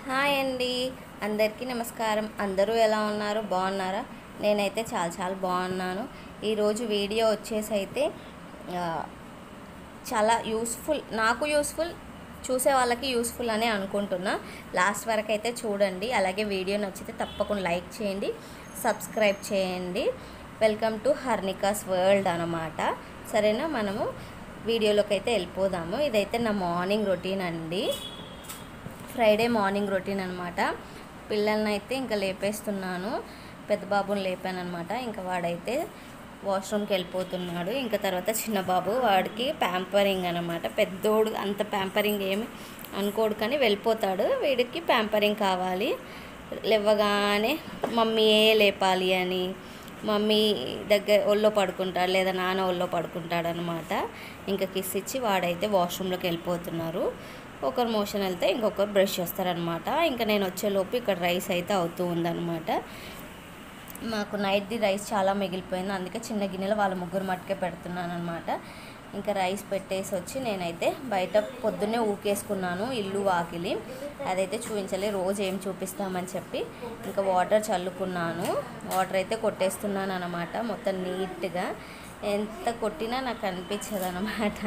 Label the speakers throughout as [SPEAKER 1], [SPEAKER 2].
[SPEAKER 1] Hi అండి, అందరికీ నమస్కారం. అందరూ ఎలా ఉన్నారు? బాగున్నారా? నేనైతే చాలా చాలా బాగున్నాను. ఈరోజు వీడియో వచ్చేసి అయితే చాలా యూస్ఫుల్, నాకు యూస్ఫుల్, చూసే వాళ్ళకి యూస్ఫుల్ అని అనుకుంటున్నా. లాస్ట్ వరకు అయితే చూడండి. అలాగే వీడియో నచ్చితే తప్పకుండా లైక్ చేయండి, సబ్స్క్రైబ్ చేయండి. వెల్కమ్ టు హర్నికాస్ వరల్డ్ అనమాట. సరేనా, మనము వీడియోలోకి అయితే వెళ్ళిపోదాము. ఇదైతే నా మార్నింగ్ రొటీన్ అండి, ఫ్రైడే మార్నింగ్ రొటీన్ అనమాట. పిల్లల్ని అయితే ఇంకా లేపేస్తున్నాను. పెద్ద బాబుని లేపాను అనమాట. ఇంకా వాడైతే వాష్రూమ్కి వెళ్ళిపోతున్నాడు. ఇంకా తర్వాత చిన్న బాబు, వాడికి ప్యాంపరింగ్ అనమాట. పెద్దోడు అంత ప్యాంపరింగ్ ఏమి అనుకోడు కానీ వెళ్ళిపోతాడు. వీడికి ప్యాంపరింగ్ కావాలి. లేవగానే మమ్మీయే లేపాలి అని మమ్మీ దగ్గర ఒళ్ళో పడుకుంటాడు, లేదా నాన్న ఒళ్ళో పడుకుంటాడు అనమాట. ఇంకా కిస్ ఇచ్చి వాడైతే వాష్రూమ్లోకి వెళ్ళిపోతున్నారు. ఒకరు మోషన్ వెళ్తే ఇంకొకరు బ్రష్ చేస్తారనమాట. ఇంకా నేను వచ్చేలోపు ఇక్కడ రైస్ అయితే అవుతూ ఉందన్నమాట. మాకు నైట్ది రైస్ చాలా మిగిలిపోయింది, అందుకే చిన్న గిన్నెలో వాళ్ళ ముగ్గురు మట్టుకే పెడుతున్నాను అనమాట. ఇంకా రైస్ పెట్టేసి వచ్చి నేనైతే బయట పొద్దున్నే ఊకేసుకున్నాను, ఇల్లు వాకిలి. అదైతే చూపించలే, రోజు ఏం చూపిస్తామని చెప్పి ఇంకా వాటర్ చల్లుకున్నాను. వాటర్ అయితే కొట్టేస్తున్నాను అనమాట, మొత్తం నీట్గా. ఎంత కొట్టినా నాకు అనిపించదు అనమాట.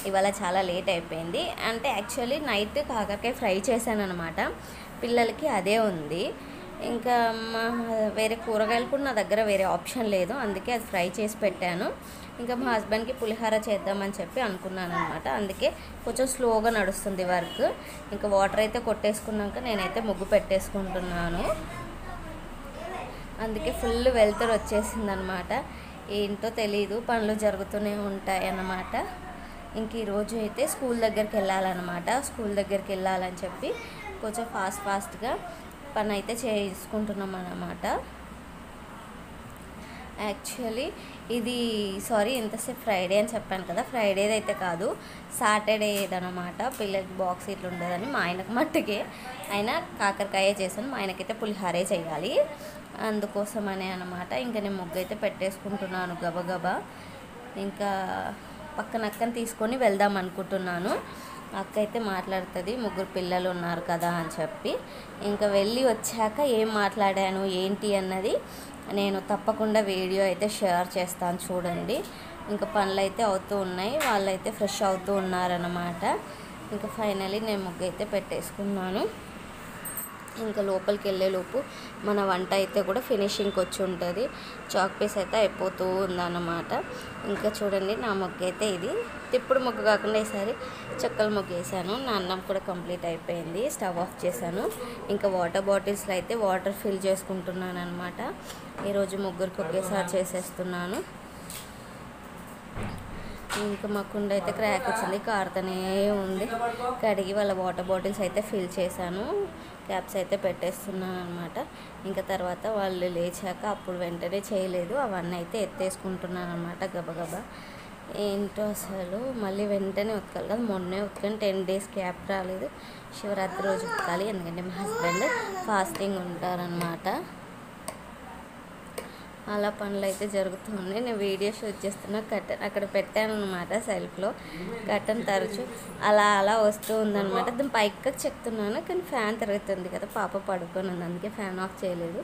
[SPEAKER 1] ఇవాళ చాలా లేట్ అయిపోయింది. అంటే యాక్చువల్లీ నైట్ కాకరకాయ ఫ్రై చేశాను అనమాట. పిల్లలకి అదే ఉంది. ఇంకా వేరే కూరగాయలు కూడా నా దగ్గర వేరే ఆప్షన్ లేదు, అందుకే అది ఫ్రై చేసి పెట్టాను. ఇంకా మా హస్బెండ్కి పులిహోర చేద్దామని చెప్పి అనుకున్నాను అనమాట. అందుకే కొంచెం స్లోగా నడుస్తుంది వర్క్. ఇంకా వాటర్ అయితే కొట్టేసుకున్నాక నేనైతే ముగ్గు పెట్టేసుకుంటున్నాను. అందుకే ఫుల్ వెళ్తురు వచ్చేసింది అనమాట. ఏంటో తెలీదు, పనులు జరుగుతూనే ఉంటాయి అన్నమాట. ఇంక ఈరోజు అయితే స్కూల్ దగ్గరికి వెళ్ళాలన్నమాట. స్కూల్ దగ్గరికి వెళ్ళాలని చెప్పి కొంచెం ఫాస్ట్గా పని అయితే చేసుకుంటున్నాం అన్నమాట. యాక్చువల్లీ ఇది ఇంతసేపు ఫ్రైడే అని చెప్పాను కదా, ఫ్రైడేది అయితే కాదు, సాటర్డేదనమాట. పిల్లలకి బాక్స్ ఇట్లా ఉండదని మా ఆయనకు మట్టుకే. ఆయన కాకరకాయ చేశాను, మా ఆయనకైతే పులిహారే చేయాలి, అందుకోసమనే అనమాట. ఇంకా నేను ముగ్గు అయితే పెట్టేసుకుంటున్నాను గబగబా. ఇంకా పక్కన అక్కని తీసుకొని వెళ్దాం అనుకుంటున్నాను. అక్క అయితే మాట్లాడుతుంది, ముగ్గురు పిల్లలు ఉన్నారు కదా అని చెప్పి. ఇంకా వెళ్ళి వచ్చాక ఏం మాట్లాడాను ఏంటి అన్నది నేను తప్పకుండా వీడియో అయితే షేర్ చేస్తాను, చూడండి. ఇంకా పనులు అయితే అవుతూ ఉన్నాయి, వాళ్ళైతే ఫ్రెష్ అవుతూ ఉన్నారన్నమాట. ఇంకా ఫైనలీ నేను ముగ్గు అయితే పెట్టేసుకున్నాను. ఇంకా లోపలికి వెళ్ళేలోపు మన వంట అయితే కూడా ఫినిషింగ్కి వచ్చి ఉంటుంది. చాక్ పీస్ అయితే అయిపోతూ ఉందన్నమాట. ఇంకా చూడండి, నా ముగ్గు అయితే ఇది తిప్పుడు ముగ్గు కాకుండా ఈసారి చెక్కల ముగ్గు వేసాను. నా అన్నం కూడా కంప్లీట్ అయిపోయింది, స్టవ్ ఆఫ్ చేశాను. ఇంకా వాటర్ బాటిల్స్లో అయితే వాటర్ ఫిల్ చేసుకుంటున్నాను అనమాట. ఈరోజు ముగ్గురికి ఒకేసారి చేసేస్తున్నాను. ఇంకా మా కుండ అయితే క్రాక్ వచ్చింది, కారుతూనే ఉంది. కడిగి వాళ్ళ వాటర్ బాటిల్స్ అయితే ఫిల్ చేశాను, క్యాప్స్ అయితే పెట్టేస్తున్నాను అనమాట. ఇంకా తర్వాత వాళ్ళు లేచాక అప్పుడు వెంటనే చేయలేదు, అవన్నీ అయితే ఎత్తేసుకుంటున్నాను అనమాట గబగబా. ఏంటో అసలు మళ్ళీ వెంటనే ఉతకాలి కదా, మొన్నే ఉతకని 10 days క్యాప్ రాలేదు. శివరాత్రి రోజు ఉతకాలి, ఎందుకంటే మా హస్బెండ్ ఫాస్టింగ్ ఉంటారనమాట. అలా పనులు అయితే జరుగుతుంది. నేను వీడియో షూట్ చేస్తున్నా. కర్టన్ అక్కడ పెట్టాను అనమాట, సెల్ఫ్లో. కర్టన్ తరచు అలా వస్తూ ఉందన్నమాట. దాన్ని పైకి చెప్తున్నాను కానీ ఫ్యాన్ తిరుగుతుంది కదా, పాప పడుకొని ఉంది, అందుకే ఫ్యాన్ ఆఫ్ చేయలేదు.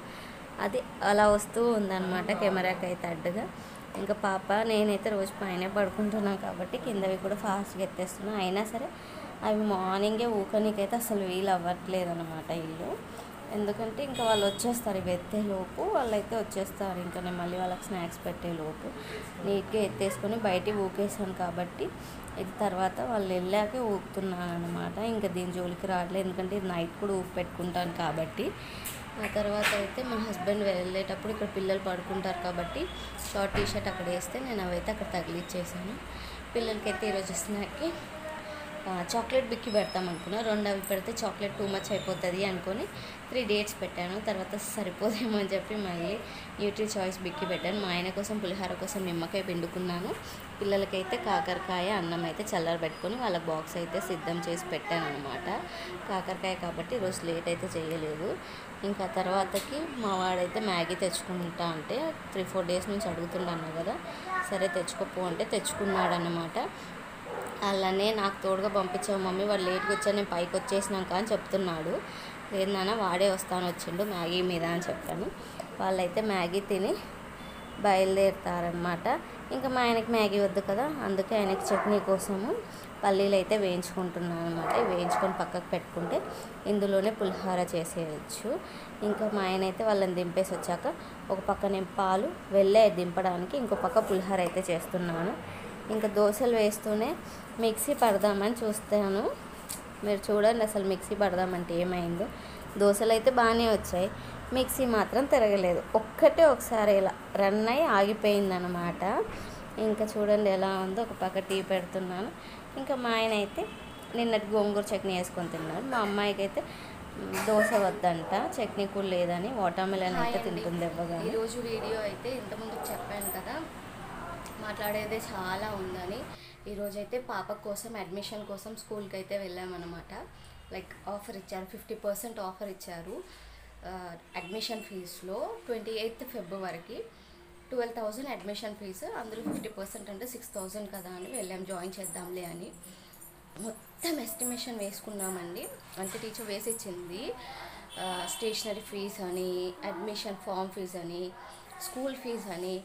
[SPEAKER 1] అది అలా వస్తూ ఉందన్నమాట కెమెరాకి అయితే అడ్డుగా. ఇంకా పాప నేనైతే రోజు పైన పడుకుంటున్నాను కాబట్టి కిందవి కూడా ఫాస్ట్గా ఎత్తేస్తున్నాను. అయినా సరే అవి మార్నింగే ఊకనికైతే అసలు వీలు అవ్వట్లేదు అనమాట ఇల్లు. ఎందుకంటే ఇంకా వాళ్ళు వచ్చేస్తారు, ఇవి ఎత్తేలోపు వాళ్ళైతే వచ్చేస్తారు. ఇంకా నేను మళ్ళీ వాళ్ళకి స్నాక్స్ పెట్టేలోపు నీట్గా ఎత్తేసుకొని బయటికి ఊకేసాను కాబట్టి ఇది తర్వాత వాళ్ళు వెళ్ళాకే ఊపుతున్నాను అనమాట. ఇంకా దీని జోలికి రావట్లేదు, ఎందుకంటే ఇది నైట్ కూడా ఊపి పెట్టుకుంటాను కాబట్టి. ఆ తర్వాత అయితే మా హస్బెండ్ వెళ్ళేటప్పుడు ఇక్కడ పిల్లలు పడుకుంటారు కాబట్టి షార్ట్ టీషర్ట్ అక్కడ వేస్తే నేను అవైతే అక్కడ తగిలిచ్చేసాను. పిల్లలకైతే ఈరోజు స్నాక్కి చాక్లెట్ బిక్కి పెడతాం అనుకున్నా. 2 అవి పెడితే చాక్లెట్ టూ మచ్ అయిపోతుంది అనుకొని 3 dates పెట్టాను. తర్వాత సరిపోదేమో అని చెప్పి మళ్ళీ న్యూట్రీ చాయిస్ బిక్కి పెట్టాను. మా ఆయన కోసం పులిహోర కోసం నిమ్మకాయ పిండుకున్నాను. పిల్లలకైతే కాకరకాయ అన్నం అయితే చల్లరబెట్టుకొని వాళ్ళకి బాక్స్ అయితే సిద్ధం చేసి పెట్టాను అనమాట. కాకరకాయ కాబట్టి ఈరోజు లేట్ అయితే చేయలేదు. ఇంకా తర్వాతకి మా వాడైతే మ్యాగీ తెచ్చుకుంటా అంటే 3-4 days నుంచి అడుగుతున్నాను కదా, సరే తెచ్చుకోపో అంటే తెచ్చుకున్నాడు అన్నమాట. అలానే నాకు తోడుగా పంపించావు మమ్మీ, వాడు లేట్గా వచ్చా, నేను పైకి వచ్చేసినాక అని చెప్తున్నాడు. లేదు నాన్న వాడే వస్తాను వచ్చిండు మ్యాగీ మీద అని చెప్పాను. వాళ్ళైతే మ్యాగీ తిని బయలుదేరుతారనమాట. ఇంకా మా ఆయనకి మ్యాగీ వద్దు కదా, అందుకే ఆయనకి చట్నీ కోసము పల్లీలు అయితే వేయించుకుంటున్నాను అనమాట. వేయించుకొని పక్కకు పెట్టుకుంటే ఇందులోనే పులిహోర చేసేయచ్చు. ఇంకా మా ఆయన అయితే వాళ్ళని దింపేసి వచ్చాక ఒక పక్క నేను పాలు వెళ్ళే దింపడానికి, ఇంకో పక్క పులిహోర అయితే చేస్తున్నాను. ఇంకా దోశలు వేస్తూనే మిక్సీ పడదామని చూస్తాను. మీరు చూడండి అసలు మిక్సీ పడదామంటే ఏమైందో. దోశలు అయితే బాగానే వచ్చాయి, మిక్సీ మాత్రం తిరగలేదు. ఒక్కటే ఒకసారి ఇలా రన్ అయ్యి ఆగిపోయిందనమాట. ఇంకా చూడండి ఎలా ఉందో. ఒక పక్క టీ పెడుతున్నాను. ఇంకా మా ఆయన అయితే నిన్నటి గోంగూర చట్నీ వేసుకొని తిన్నాడు. మా అమ్మాయికి అయితే దోశ వద్దంట, చట్నీ కూడా లేదని వాటర్మెలన్ అయితే తింటుంది ఇవ్వగా. ఈరోజు వీడియో అయితే ఇంతకుముందు చెప్పాను కదా, మాట్లాడేదే చాలా ఉందని. ఈరోజైతే పాప కోసం అడ్మిషన్ కోసం స్కూల్కి అయితే వెళ్ళామన్నమాట. లైక్ ఆఫర్ ఇచ్చారు, 50% ఆఫర్ ఇచ్చారు అడ్మిషన్ ఫీజులో. 28th ఫిబ్రవరికి 12,000 అడ్మిషన్ ఫీజు, అందులో 50% అంటే 6,000 కదా అని వెళ్ళాం, జాయిన్ చేద్దాంలే అని. మొత్తం ఎస్టిమేషన్ వేసుకున్నామండి. అంటే టీచర్ వేసి ఇచ్చింది. స్టేషనరీ ఫీజు అని, అడ్మిషన్ ఫామ్ ఫీజు అని, స్కూల్ ఫీజు అని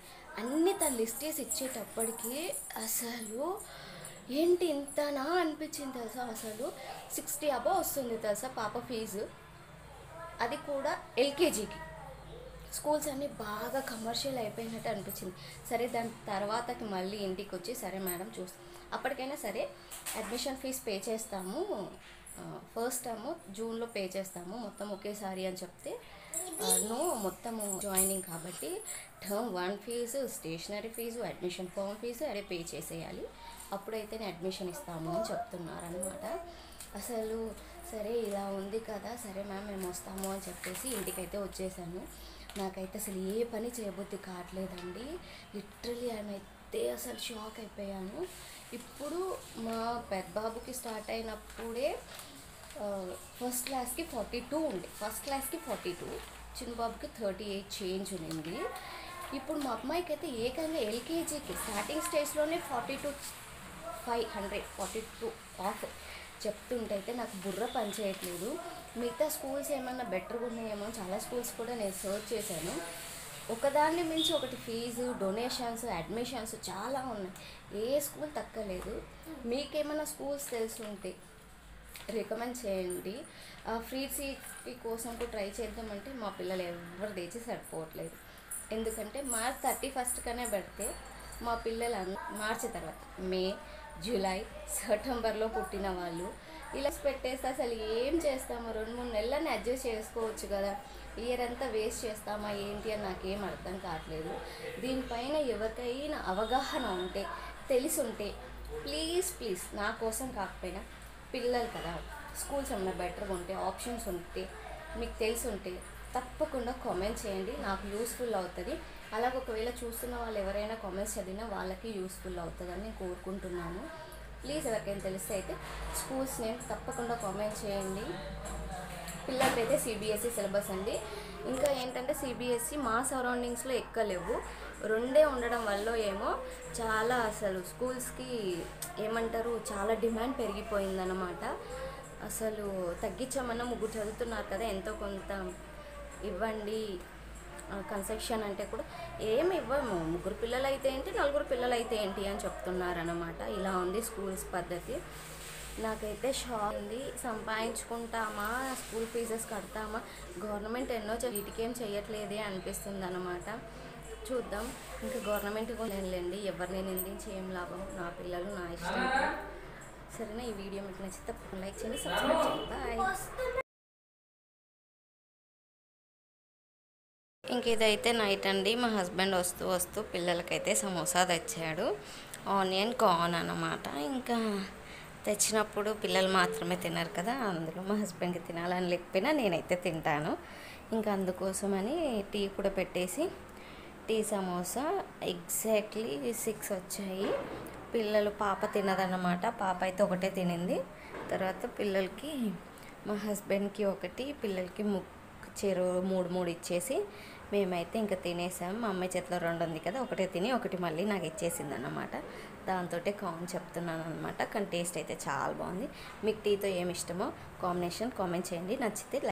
[SPEAKER 1] అన్ని తను లిస్ట్ చేసి ఇచ్చేటప్పటికి అసలు ఏంటి ఇంతనా అనిపించింది తెలుసా. అసలు 60 అబౌవ్ వస్తుంది తెలుసా పాప ఫీజు, అది కూడా ఎల్కేజీకి. స్కూల్స్ అన్నీ బాగా కమర్షియల్ అయిపోయినట్టు అనిపించింది. సరే దాని తర్వాతకి మళ్ళీ ఇంటికి వచ్చి సరే మేడం చూస్తాం, అప్పటికైనా సరే అడ్మిషన్ ఫీజు పే చేస్తాము, ఫస్ట్ టర్మ్ జూన్లో పే చేస్తాము మొత్తం ఒకేసారి అని చెప్తే, నో మొత్తము జాయినింగ్ కాబట్టి term 1 fee, stationery fee, admission form fee అదే పే చేసేయాలి, అప్పుడైతే నేను అడ్మిషన్ ఇస్తాము అని చెప్తున్నారు అనమాట. అసలు సరే ఇలా ఉంది కదా, సరే మ్యామ్ మేము వస్తాము అని చెప్పేసి ఇంటికైతే వచ్చేసాను. నాకైతే అసలు ఏ పని చేయబుద్ధి కావట్లేదండి. లిటరలీ అయితే అసలు షాక్ అయిపోయాను. ఇప్పుడు మా పెద్ద బాబుకి స్టార్ట్ అయినప్పుడే ఫస్ట్ క్లాస్కి 42 ఉంది, ఫస్ట్ క్లాస్కి 42, చిన్న బాబుకి 38 చేంజ్ ఉంది. ఇప్పుడు మా అమ్మాయికి అయితే ఏకంగా ఎల్కేజీకి స్టార్టింగ్ స్టేజ్లోనే 42 ఆఫ్ చెప్తుంటే అయితే నాకు బుర్ర పని చేయట్లేదు. మిగతా స్కూల్స్ ఏమన్నా బెటర్గా ఉన్నాయేమో, చాలా స్కూల్స్ కూడా నేను సర్చ్ చేశాను, ఒకదాన్ని మించి ఒకటి ఫీజు, డొనేషన్స్, అడ్మిషన్స్ చాలా ఉన్నాయి, ఏ స్కూల్ తక్కలేదు. మీకేమైనా స్కూల్స్ తెలుసుంటే రికమెండ్ చేయండి. ఫ్రీ సీట్ కోసం కూడా ట్రై చేద్దామంటే మా పిల్లలు ఎవరు తెచ్చి సరిపోవట్లేదు. ఎందుకంటే మార్చ్ 31 పెడితే మా పిల్లలు మార్చి తర్వాత మే, జూలై, సెప్టెంబర్లో పుట్టిన వాళ్ళు ఇలా పెట్టేస్తే అసలు ఏం చేస్తామో, 2-3 నెలలని అడ్జస్ట్ చేసుకోవచ్చు కదా, ఇయర్ అంతా వేస్ట్ చేస్తామా ఏంటి అని నాకేం అర్థం కావట్లేదు. దీనిపైన ఎవరికైనా అవగాహన ఉంటే, తెలిసి ఉంటే ప్లీజ్ నా కోసం కాకపోయినా పిల్లలు కదా, స్కూల్స్ ఏమైనా బెటర్గా ఉంటే, ఆప్షన్స్ ఉంటే, మీకు తెలిసి ఉంటే తప్పకుండా కామెంట్ చేయండి, నాకు యూస్ఫుల్ అవుతుంది. అలాగే ఒకవేళ చూస్తున్న వాళ్ళు ఎవరైనా కామెంట్స్ చదివినా వాళ్ళకి యూస్ఫుల్ అవుతుందని నేను కోరుకుంటున్నాను. ప్లీజ్ ఎవరికైనా తెలిస్తే అయితే స్కూల్స్ నేమ్ తప్పకుండా కామెంట్ చేయండి. పిల్లలకైతే సిబిఎస్ఈ సిలబస్ అండి. ఇంకా ఏంటంటే సిబిఎస్ఈ మా సరౌండింగ్స్లో ఎక్కలేవు, 2 ఉండడం వల్ల ఏమో చాలా అసలు స్కూల్స్కి ఏమంటారు చాలా డిమాండ్ పెరిగిపోయిందన్నమాట. అసలు తగ్గించామన్నా 3 చదువుతున్నారు కదా, ఎంతో కొంత ఇవ్వండి కన్సెషన్ అంటే కూడా ఏమి ఇవ్వము, 3 పిల్లలు అయితే ఏంటి, 4 పిల్లలు అయితే ఏంటి అని చెప్తున్నారనమాట. ఇలా ఉంది స్కూల్స్ పద్ధతి. నాకైతే షాక్ ఉంది. సంపాదించుకుంటామా, స్కూల్ ఫీజెస్ కడతామా, గవర్నమెంట్ ఎన్నో వీటికేం చేయట్లేదే అనిపిస్తుంది అనమాట. చూద్దాం, ఇంకా గవర్నమెంట్ కూడా లేండి, ఎవరిని నిందించి ఏం లాభం, నా పిల్లలు నా ఇష్టం. సరేనా, ఈ వీడియో మీకు నచ్చితే లైక్ చేయండి, సబ్స్క్రైబ్ చేయండి. బాయ్. ఇంక ఇదైతే నైట్ అండి. మా హస్బెండ్ వస్తూ పిల్లలకైతే సమోసా తెచ్చాడు, ఆనియన్ కార్న్ అన్నమాట. ఇంకా తెచ్చినప్పుడు పిల్లలు మాత్రమే తినరు కదా, అందులో మా హస్బెండ్కి తినాలని లేకపోయినా నేనైతే తింటాను. ఇంకా అందుకోసమని టీ కూడా పెట్టేసి, టీ సమోసా ఎగ్జాక్ట్లీ 6 వచ్చాయి. పిల్లలు పాప తినదన్నమాట, పాప అయితే ఒకటే తినింది. తర్వాత పిల్లలకి, మా హస్బెండ్కి ఒకటి, పిల్లలకి చెరు 3 ఇచ్చేసి మేమైతే ఇంకా తినేసాం. మా అమ్మాయి చేతిలో 2 ఉంది కదా, ఒకటే తిని ఒకటి మళ్ళీ నాకు ఇచ్చేసింది అన్నమాట. దాంతో కామెంట్ చెప్తున్నాను అనమాట. కానీ టేస్ట్ అయితే చాలా బాగుంది. మీకు టీతో ఏమి ఇష్టమో కాంబినేషన్ కామెంట్ చేయండి, నచ్చితే